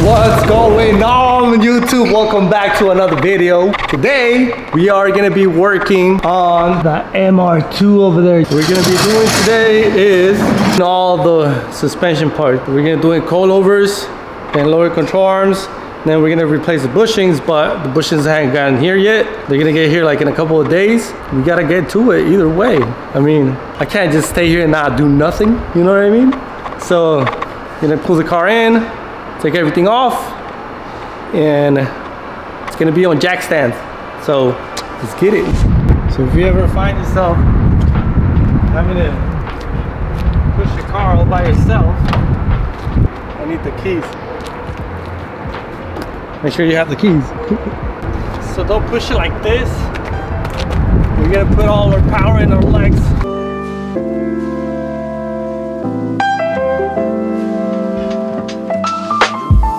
What's going on YouTube? Welcome back to another video. Today we are gonna be working on the MR2 over there. What we're gonna be doing today is all the suspension parts. We're gonna do coilovers and lower control arms. Then we're gonna replace the bushings, but the bushings haven't gotten here yet. They're gonna get here like in a couple of days. We gotta get to it either way. I mean, I can't just stay here and not do nothing. You know what I mean? So, gonna pull the car in, take everything off, and it's gonna be on jack stands. So let's get it. So if you ever find yourself having to push your car all by yourself, I need the keys. Make sure you have the keys. So don't push it like this. We're gonna put all our power in our legs.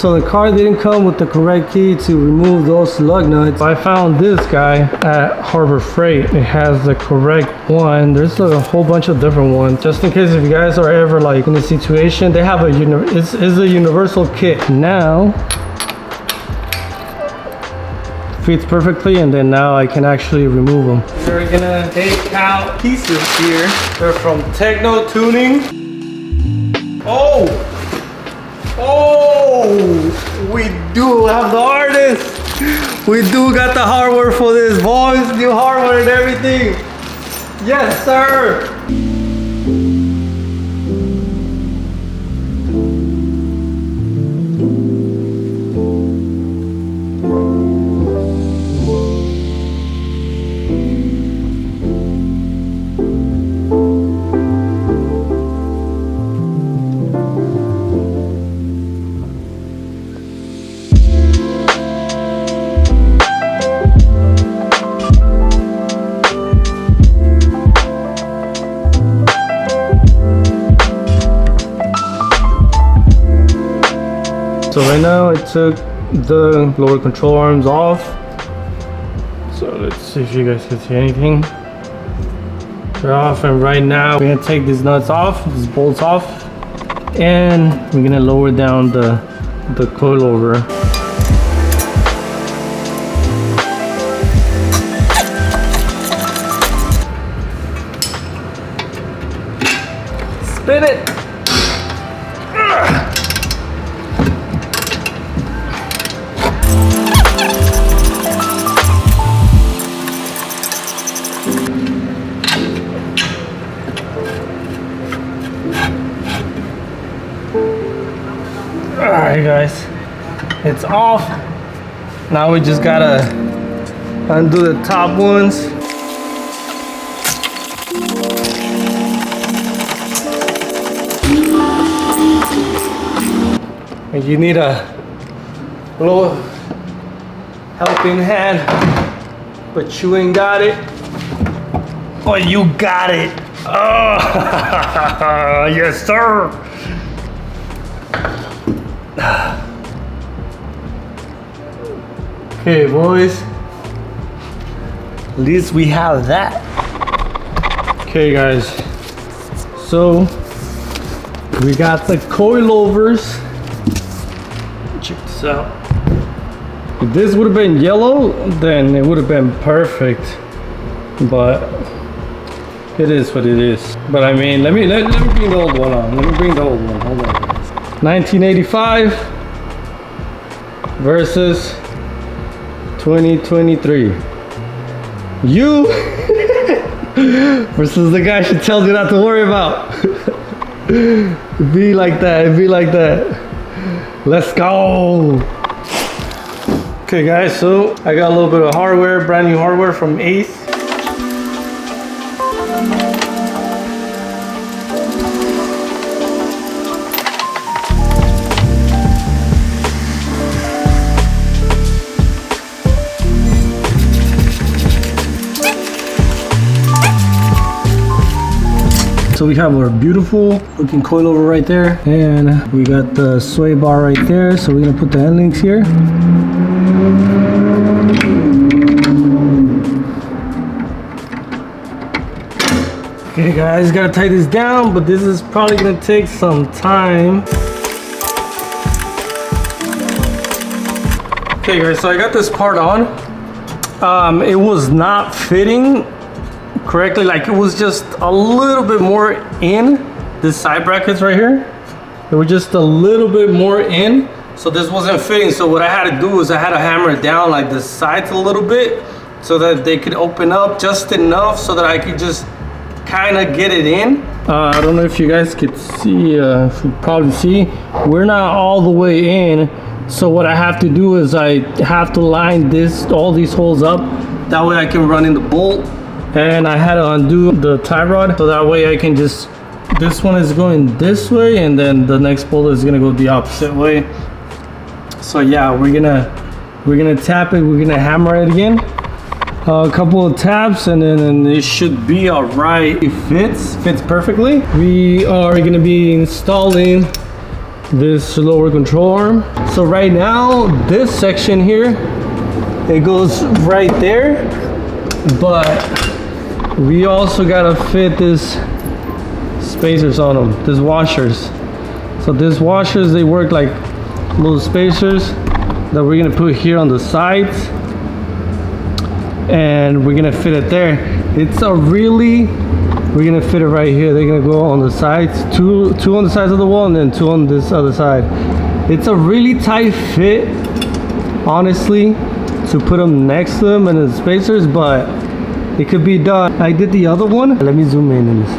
So the car didn't come with the correct key to remove those lug nuts. I found this guy at Harbor Freight. It has the correct one. There's a whole bunch of different ones. Just in case if you guys are ever like in a situation, they have it's a universal kit. Now, fits perfectly, and then now I can actually remove them. We're gonna take out pieces here. They're from TECHNO Tuning. Oh, we do have the hardest. We do got the hardware for this, boys. New hardware and everything. Yes, sir. So right now I took the lower control arms off. So let's see if you guys can see anything. They're off, and right now we're gonna take these nuts off, these bolts off, and we're gonna lower down the coilover. Spin it. Alright guys, it's off. Now we just gotta undo the top ones. And you need a little helping hand, but you ain't got it. But you got it. Oh, yes sir. Okay, boys. At least we have that. Okay, guys. So we got the coilovers. Check this out. If this would have been yellow, then it would have been perfect. But it is what it is. But I mean, let me bring the old one on. Let me bring the old one. Hold on. 1985 versus 2023. You versus the guy she tells you not to worry about. Be like that. Be like that. Let's go. Okay, guys. So I got a little bit of hardware, brand new hardware from Ace. So we have our beautiful looking coilover right there, and we got the sway bar right there. So we're gonna put the end links here. Okay guys, gotta tie this down, but this is probably gonna take some time. Okay guys, so I got this part on. It was not fitting correctly, like it was just a little bit more in this side brackets right here. They were just a little bit more in, so this wasn't fitting. So what I had to do is I had to hammer it down like the sides a little bit so that they could open up just enough so that I could just kind of get it in. I don't know if you guys could see, if you probably see, we're not all the way in. So what I have to do is I have to line all these holes up. That way I can run in the bolt. And I had to undo the tie rod so that way I can just, this one is going this way and then the next bolt is gonna go the opposite way. So yeah, we're gonna tap it, we're gonna hammer it again. A couple of taps and then it should be all right. It fits perfectly. We are gonna be installing this lower control arm. So right now, this section here, it goes right there, but we also gotta fit this spacers on them, these washers. So these washers, they work like little spacers that we're gonna put here on the sides, and we're gonna fit it there. It's a really, we're gonna fit it right here. They're gonna go on the sides, two on the sides of the wall and then two on this other side. It's a really tight fit, honestly, to put them next to them and the spacers, but it could be done. I did the other one. Let me zoom in on this.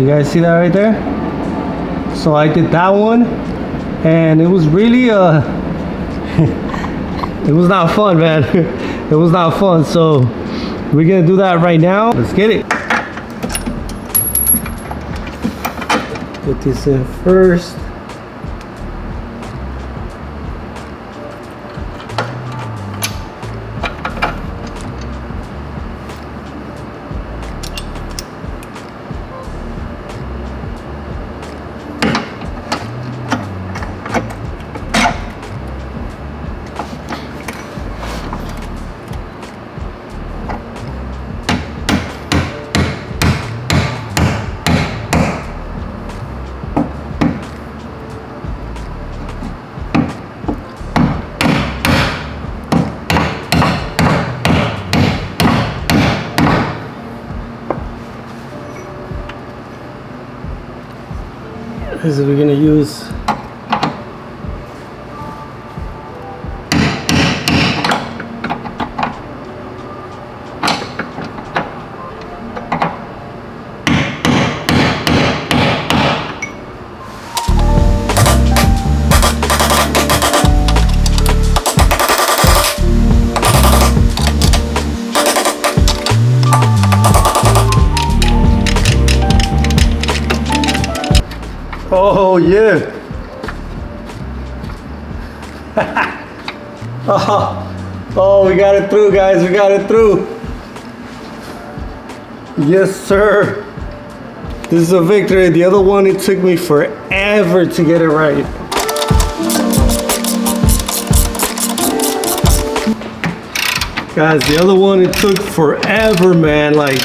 You guys see that right there? So I did that one and it was really it was not fun, man. It was not fun. So we're gonna do that right now. Let's get it. Put this in first. This is we're gonna use oh yeah. Oh, we got it through, guys. We got it through. Yes, sir. This is a victory. The other one, it took me forever to get it right. Guys, the other one, it took forever, man. Like,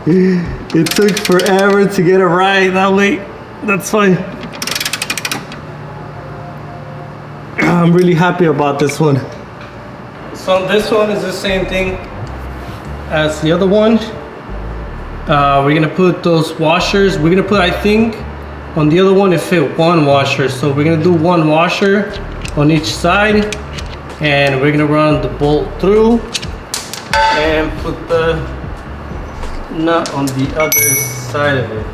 it took forever to get it right. That way, that's fine. I'm really happy about this one. So this one is the same thing as the other one. We're gonna put those washers. We're gonna put, I think, on the other one it fit one washer. So we're gonna do one washer on each side, and we're gonna run the bolt through and put the nut on the other side of it.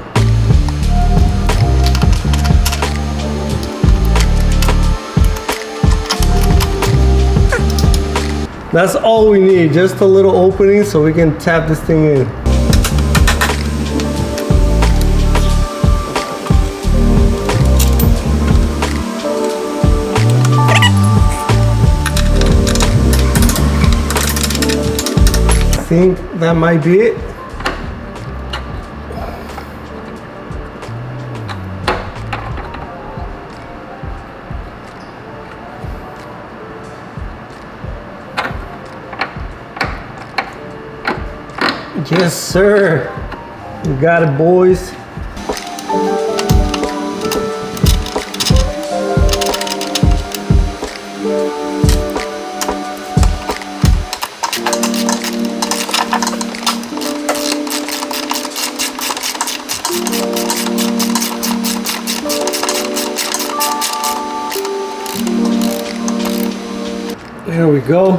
That's all we need, just a little opening so we can tap this thing in. I think that might be it. Yes, sir. We got it, boys. There we go.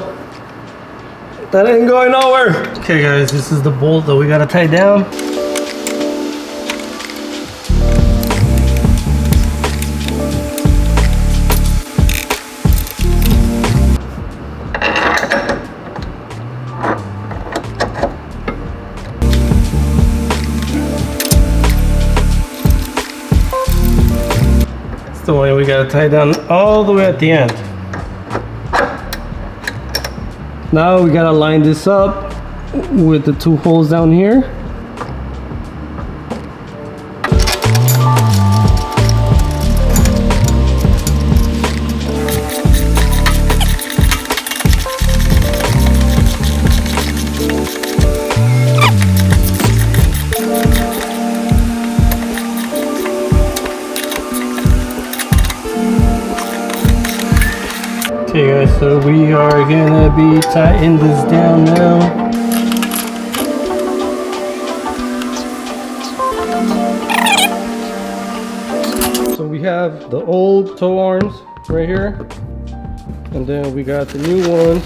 That ain't going nowhere. Okay guys, this is the bolt that we gotta tie down. That's the way we gotta tie down all the way at the end. Now we gotta line this up with the 2 holes down here. Okay guys, so we are gonna be tightening this down now. So we have the old toe arms right here, and then we got the new ones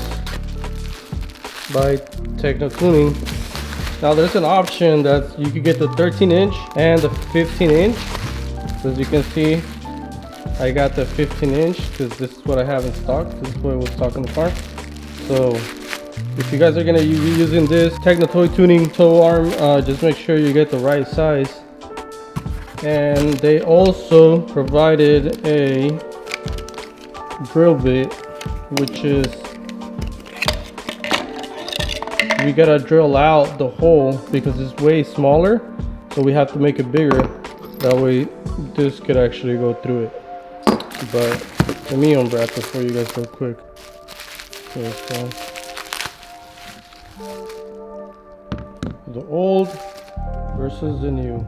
by TECHNO Tuning. Now there's an option that you could get the 13-inch and the 15-inch. As you can see, I got the 15-inch because this is what I have in stock. This is what was stock in the car. So if you guys are gonna be using this TECHNO Toy Tuning toe arm, just make sure you get the right size. And they also provided a drill bit, which is we gotta drill out the hole because it's way smaller, so we have to make it bigger. That way this could actually go through it. But let me unwrap it for you guys real quick. Okay, so the old versus the new.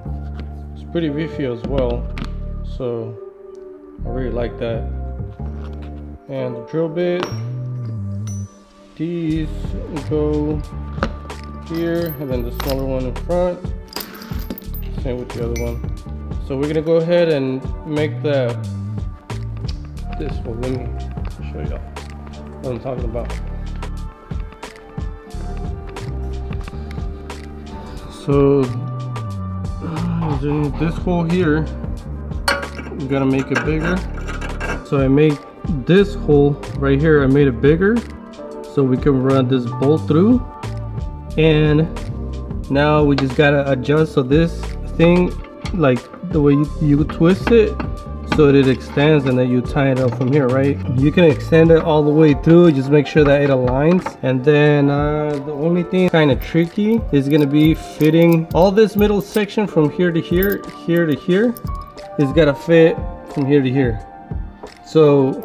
It's pretty beefy as well, so I really like that. And the drill bit, these go here, and then the smaller one in front. Same with the other one. So we're gonna go ahead and make that. This one, let me show y'all what I'm talking about. So in this hole here, we gotta make it bigger. So I made this hole right here, I made it bigger so we can run this bolt through. And now we just gotta adjust so this thing, like the way you twist it, so it extends, and then you tie it up from here, right? You can extend it all the way through, just make sure that it aligns. And then the only thing kind of tricky is gonna be fitting all this middle section from here to here, here to here. It's gotta fit from here to here. So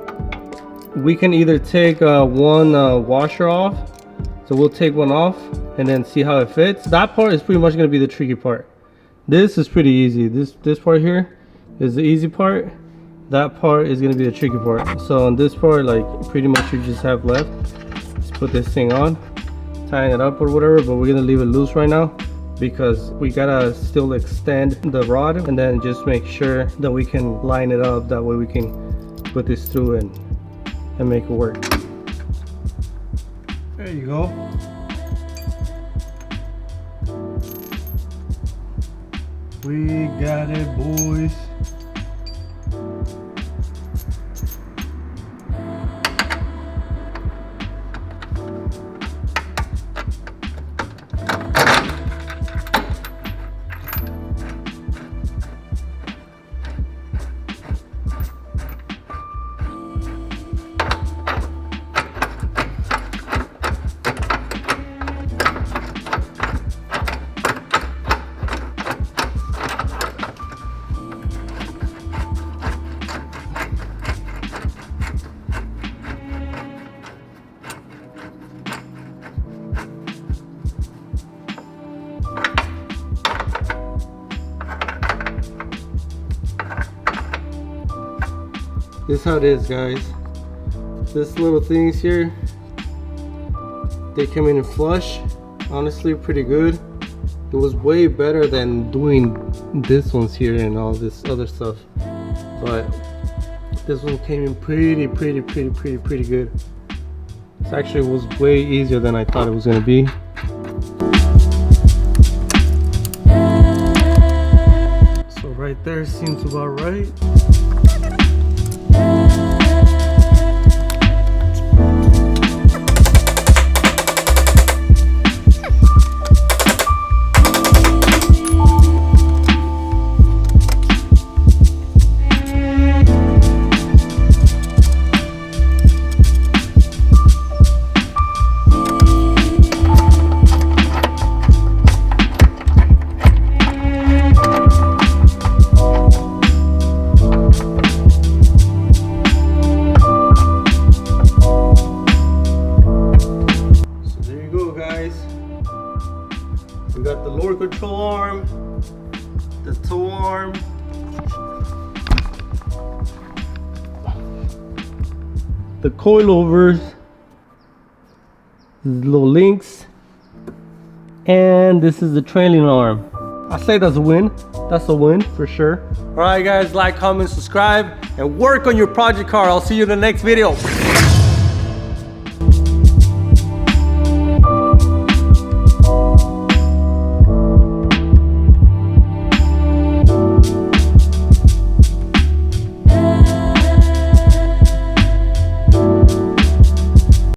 we can either take one washer off. So we'll take one off and then see how it fits. That part is pretty much gonna be the tricky part. This is pretty easy. This part here is the easy part. That part is gonna be the tricky part. So on this part, like pretty much you just have left. Just put this thing on, tying it up or whatever, but we're gonna leave it loose right now because we gotta still extend the rod, and then just make sure that we can line it up. That way we can put this through and make it work. There you go. We got it, boys. This is how it is, guys. This little things here, they come in flush. Honestly, pretty good. It was way better than doing this ones here and all this other stuff, but this one came in pretty good. This actually was way easier than I thought it was gonna be. So right there seems about right. We got the lower control arm, the toe arm, the coilovers, little links, and this is the trailing arm. I say that's a win. That's a win for sure. All right, guys, like, comment, subscribe, and work on your project car. I'll see you in the next video.